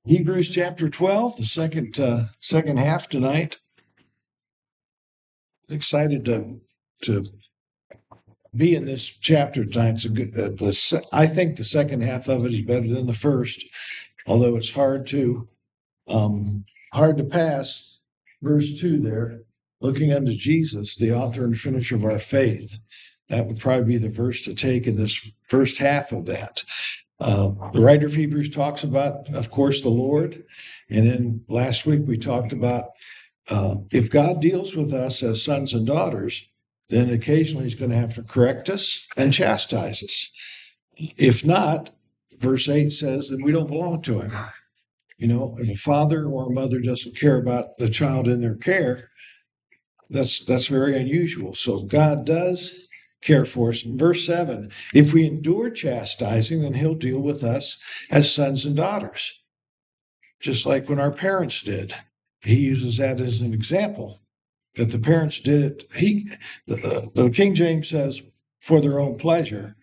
Hebrews chapter 12, the second half tonight. Excited to be in this chapter tonight. It's a good. I think the second half of it is better than the first, although it's hard to pass. Verse 2 there, looking unto Jesus, the author and finisher of our faith. That would probably be the verse to take in this first half of that. The writer of Hebrews talks about, of course, the Lord. And then last week we talked about if God deals with us as sons and daughters, then occasionally he's going to have to correct us and chastise us. If not, verse 8 says that we don't belong to him. You know, if a father or a mother doesn't care about the child in their care, that's very unusual. So God does care for us. In verse 7, if we endure chastising, then he'll deal with us as sons and daughters, just like when our parents did. He uses that as an example, that the parents did it. The King James says, for their own pleasure,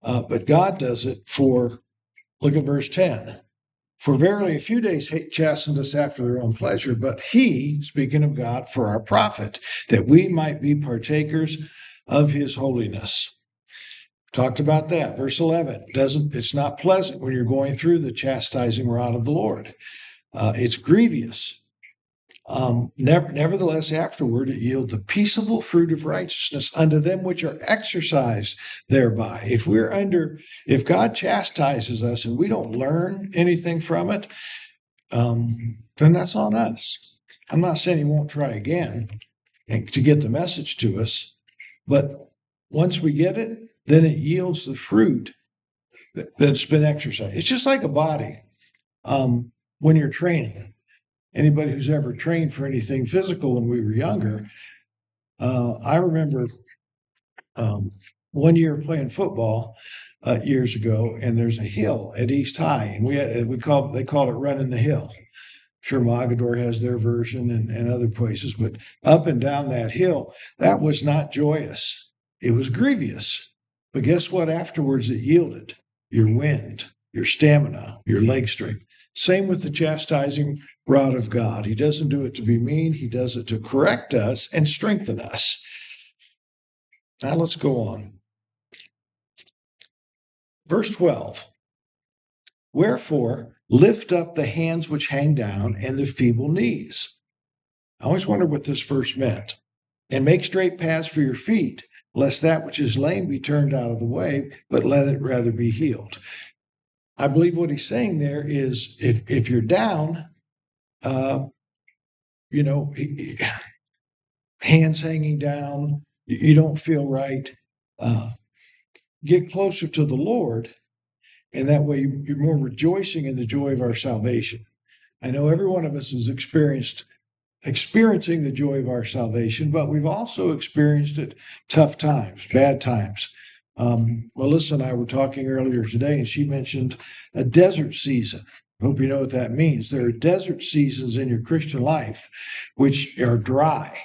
but God does it for, look at verse 10. For verily a few days chastened us after their own pleasure, but he, speaking of God, for our profit, that we might be partakers of his holiness. Talked about that. Verse 11, it's not pleasant when you're going through the chastising rod of the Lord. It's grievous. Nevertheless, afterward, it yield the peaceable fruit of righteousness unto them which are exercised thereby. If God chastises us and we don't learn anything from it, then that's on us. I'm not saying he won't try again to get the message to us, but once we get it, then it yields the fruit that's been exercised. It's just like a body. When you're training, anybody who's ever trained for anything physical when we were younger, I remember 1 year playing football years ago, and there's a hill at East High, and they call it running the hill. Sure, Mogador has their version and other places, but up and down that hill, that was not joyous. It was grievous. But guess what? Afterwards, it yielded your wind, your stamina, your leg strength. Same with the chastising rod of God. He doesn't do it to be mean. He does it to correct us and strengthen us. Now let's go on. Verse 12. Wherefore, lift up the hands which hang down and the feeble knees. I always wondered what this verse meant. And make straight paths for your feet, lest that which is lame be turned out of the way, but let it rather be healed. I believe what he's saying there is if you're down, hands hanging down, you don't feel right, get closer to the Lord, and that way you're more rejoicing in the joy of our salvation. I know every one of us has experiencing the joy of our salvation, but we've also experienced it tough times, bad times. Melissa and I were talking earlier today, and she mentioned a desert season. I hope you know what that means. There are desert seasons in your Christian life which are dry.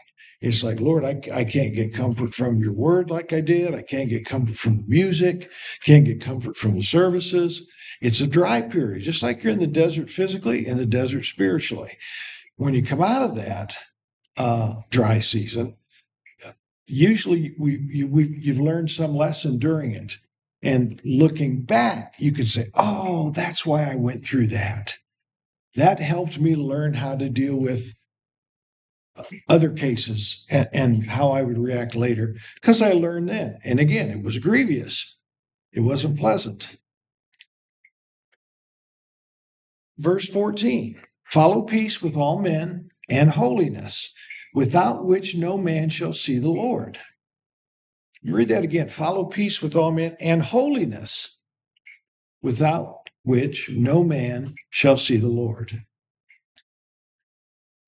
It's like, Lord, I can't get comfort from your word like I did. I can't get comfort from the music, can't get comfort from the services. It's a dry period, just like you're in the desert physically and the desert spiritually. When you come out of that dry season, usually you've learned some lesson during it. And looking back, you could say, oh, that's why I went through that. That helped me learn how to deal with other cases and how I would react later, because I learned then. And again, it was grievous. It wasn't pleasant. Verse 14, follow peace with all men and holiness, without which no man shall see the Lord. You read that again. Follow peace with all men and holiness, without which no man shall see the Lord.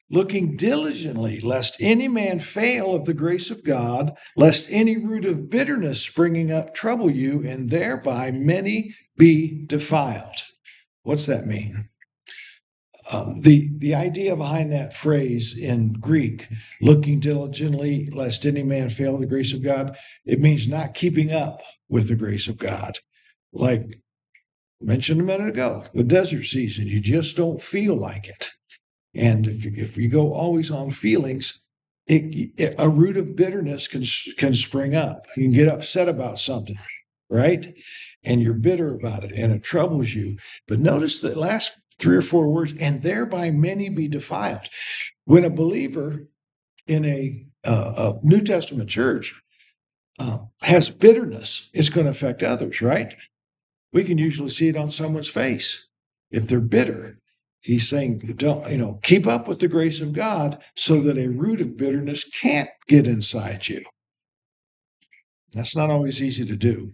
Looking diligently, lest any man fail of the grace of God, lest any root of bitterness springing up trouble you, and thereby many be defiled. What's that mean? The idea behind that phrase in Greek, looking diligently lest any man fail the grace of God, it means not keeping up with the grace of God. Like mentioned a minute ago, the desert season, you just don't feel like it. And if you go always on feelings, a root of bitterness can spring up. You can get upset about something, right? And you're bitter about it and it troubles you. But notice the last 3 or 4 words, and thereby many be defiled. When a believer in a New Testament church has bitterness, it's going to affect others, right? We can usually see it on someone's face. If they're bitter, he's saying, don't, keep up with the grace of God so that a root of bitterness can't get inside you. That's not always easy to do.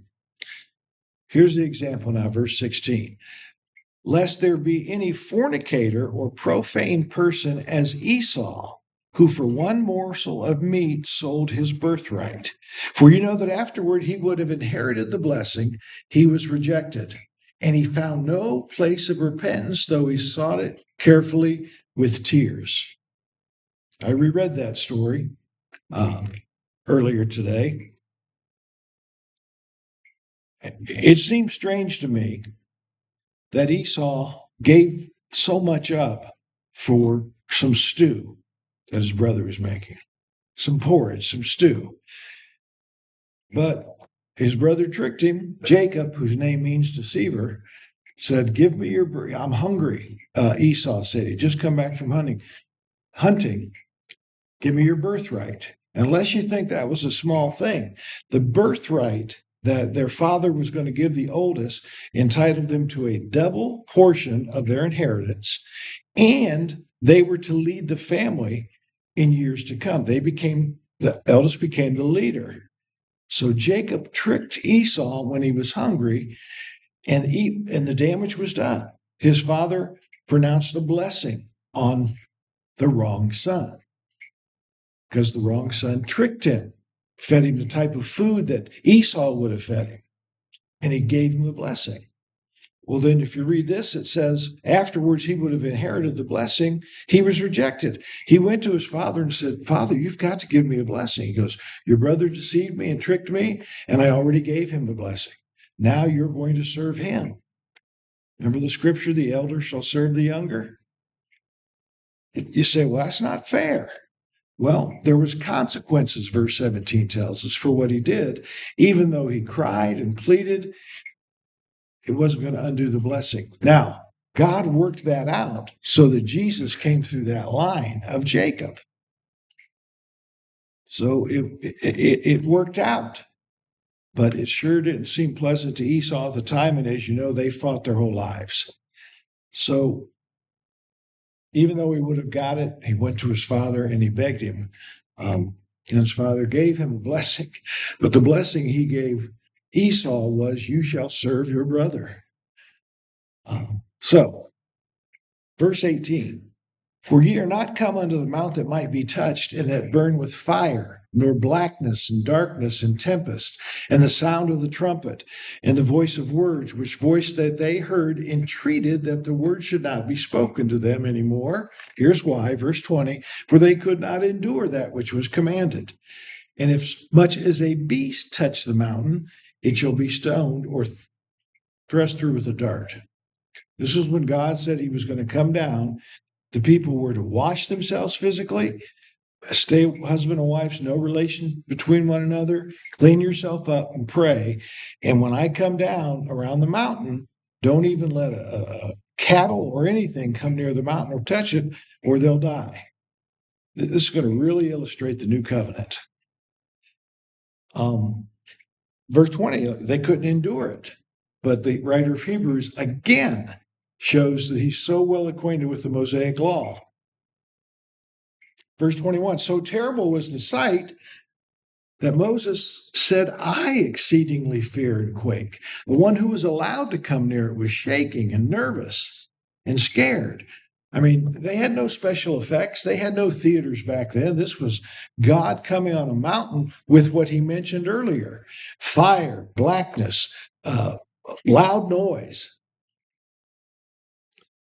Here's the example now, verse 16. Lest there be any fornicator or profane person as Esau, who for one morsel of meat sold his birthright. For you know that afterward he would have inherited the blessing. He was rejected, and he found no place of repentance, though he sought it carefully with tears. I reread that story earlier today. It seems strange to me that Esau gave so much up for some stew that his brother was making, some porridge, some stew. But his brother tricked him. Jacob, whose name means deceiver, said, "Give me I'm hungry." Esau said, "He just come back from hunting. Give me your birthright." Unless you think that was a small thing, the birthright that their father was going to give the oldest entitled them to a double portion of their inheritance, and they were to lead the family in years to come. The eldest became the leader. So Jacob tricked Esau when he was hungry, and the damage was done. His father pronounced a blessing on the wrong son because the wrong son tricked him, fed him the type of food that Esau would have fed him, and he gave him the blessing. Well, then, if you read this, it says, afterwards he would have inherited the blessing. He was rejected. He went to his father and said, "Father, you've got to give me a blessing." He goes, "Your brother deceived me and tricked me, and I already gave him the blessing. Now you're going to serve him." Remember the scripture, the elder shall serve the younger? You say, well, that's not fair. Well, there was consequences, verse 17 tells us, for what he did. Even though he cried and pleaded, it wasn't going to undo the blessing. Now, God worked that out so that Jesus came through that line of Jacob. So it worked out, but it sure didn't seem pleasant to Esau at the time. And as you know, they fought their whole lives. So even though he would have got it, he went to his father and he begged him. And his father gave him a blessing, but the blessing he gave Esau was, "You shall serve your brother." So, verse 18, "For ye are not come unto the mount that might be touched, and that burn with fire, nor blackness and darkness and tempest, and the sound of the trumpet, and the voice of words, which voice that they heard entreated that the word should not be spoken to them any more." Here's why, verse 20, "For they could not endure that which was commanded. And if much as a beast touch the mountain, it shall be stoned or thrust through with a dart." This is when God said he was going to come down. The people were to wash themselves physically, stay husband and wives, no relation between one another, clean yourself up and pray. And when I come down around the mountain, don't even let a cattle or anything come near the mountain or touch it, or they'll die. This is going to really illustrate the new covenant. Verse 20, they couldn't endure it. But the writer of Hebrews again shows that he's so well acquainted with the Mosaic law. Verse 21, "So terrible was the sight that Moses said, I exceedingly fear and quake." The one who was allowed to come near it was shaking and nervous and scared. I mean, they had no special effects. They had no theaters back then. This was God coming on a mountain with what he mentioned earlier: fire, blackness, loud noise.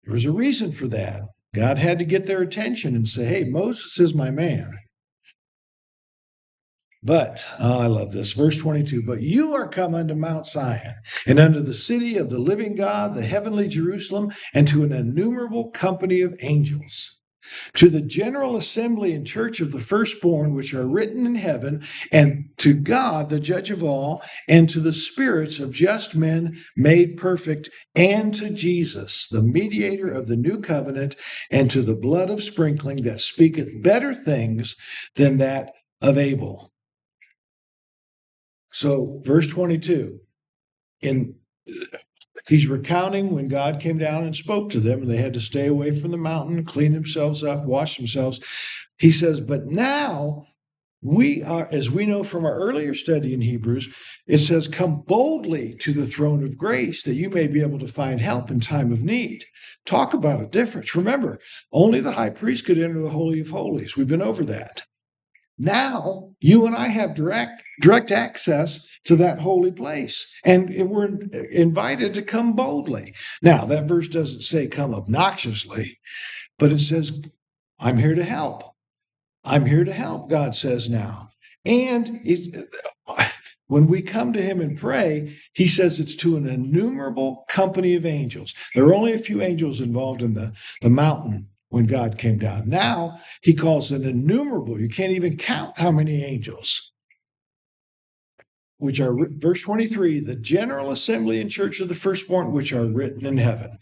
There was a reason for that. God had to get their attention and say, hey, Moses is my man. But, I love this, verse 22, but you are come unto Mount Zion, and unto the city of the living God, the heavenly Jerusalem, and to an innumerable company of angels, to the general assembly and church of the firstborn, which are written in heaven, and to God, the judge of all, and to the spirits of just men made perfect, and to Jesus, the mediator of the new covenant, and to the blood of sprinkling that speaketh better things than that of Abel. So, verse 22, he's recounting when God came down and spoke to them, and they had to stay away from the mountain, clean themselves up, wash themselves. He says, but now we are, as we know from our earlier study in Hebrews, it says, come boldly to the throne of grace that you may be able to find help in time of need. Talk about a difference. Remember, only the high priest could enter the Holy of Holies. We've been over that. Now you and I have direct access to that holy place, and we're invited to come boldly. Now, that verse doesn't say come obnoxiously, but it says, I'm here to help. I'm here to help, God says now. And when we come to him and pray, he says it's to an innumerable company of angels. There are only a few angels involved in the mountain when God came down. Now he calls it innumerable. You can't even count how many angels, which are, verse 23, the general assembly and church of the firstborn, which are written in heaven.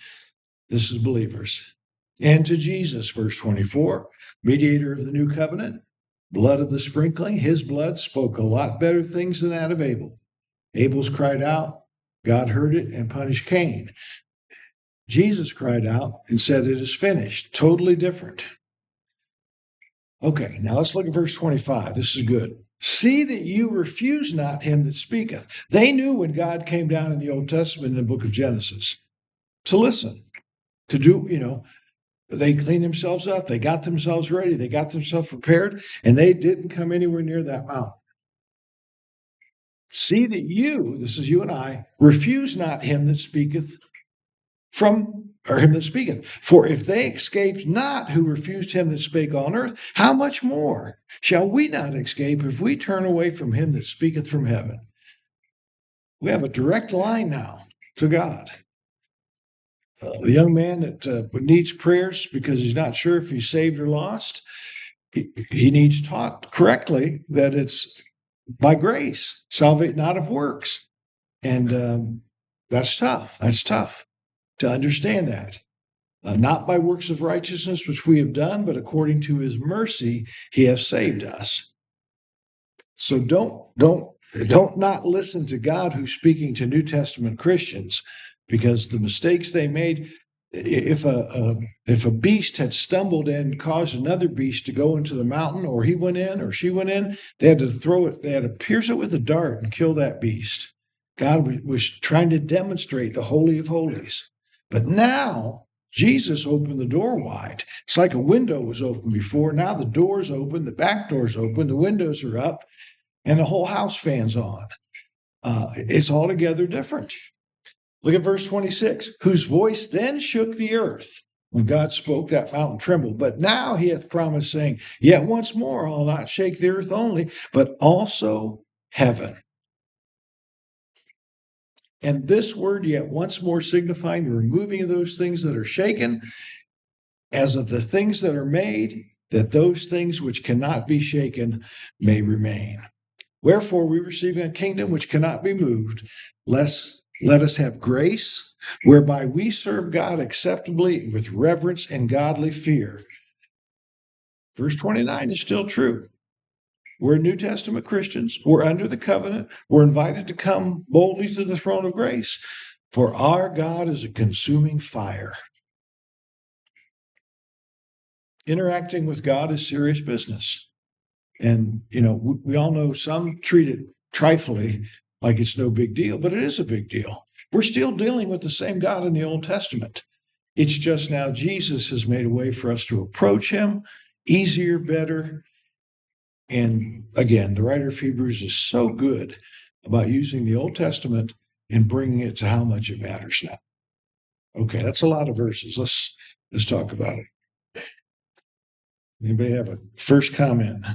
This is believers. And to Jesus, verse 24, mediator of the new covenant, blood of the sprinkling, his blood spoke a lot better things than that of Abel. Abel's cried out, God heard it and punished Cain. Jesus cried out and said, it is finished. Totally different. Okay, now let's look at verse 25. This is good. See that you refuse not him that speaketh. They knew when God came down in the Old Testament in the book of Genesis to listen, to do, they cleaned themselves up. They got themselves ready. They got themselves prepared, and they didn't come anywhere near that mountain. See that you, this is you and I, refuse not him that speaketh him that speaketh. For if they escaped not who refused him that spake on earth, how much more shall we not escape if we turn away from him that speaketh from heaven? We have a direct line now to God. The young man that needs prayers because he's not sure if he's saved or lost, he needs taught correctly that it's by grace, salvate not of works. And that's tough. That's tough to understand that. Not by works of righteousness which we have done, but according to his mercy, he has saved us. So don't not listen to God who's speaking to New Testament Christians, because the mistakes they made, if a beast had stumbled and caused another beast to go into the mountain, or he went in or she went in, they had to pierce it with a dart and kill that beast. God was trying to demonstrate the Holy of Holies. But now Jesus opened the door wide. It's like a window was open before. Now the door's open, the back door's open, the windows are up, and the whole house fan's on. It's altogether different. Look at verse 26. Whose voice then shook the earth. When God spoke, that mountain trembled. But now he hath promised, saying, yet once more I'll not shake the earth only, but also heaven. And this word, yet once more, signifying the removing of those things that are shaken, as of the things that are made, that those things which cannot be shaken may remain. Wherefore we receive a kingdom which cannot be moved, lest let us have grace, whereby we serve God acceptably with reverence and godly fear. Verse 29 is still true. We're New Testament Christians. We're under the covenant. We're invited to come boldly to the throne of grace, for our God is a consuming fire. Interacting with God is serious business. And, we all know some treat it trifling, like it's no big deal, but it is a big deal. We're still dealing with the same God in the Old Testament. It's just now Jesus has made a way for us to approach him easier, better. And again, the writer of Hebrews is so good about using the Old Testament and bringing it to how much it matters now. Okay, that's a lot of verses. Let's talk about it. Anybody have a first comment?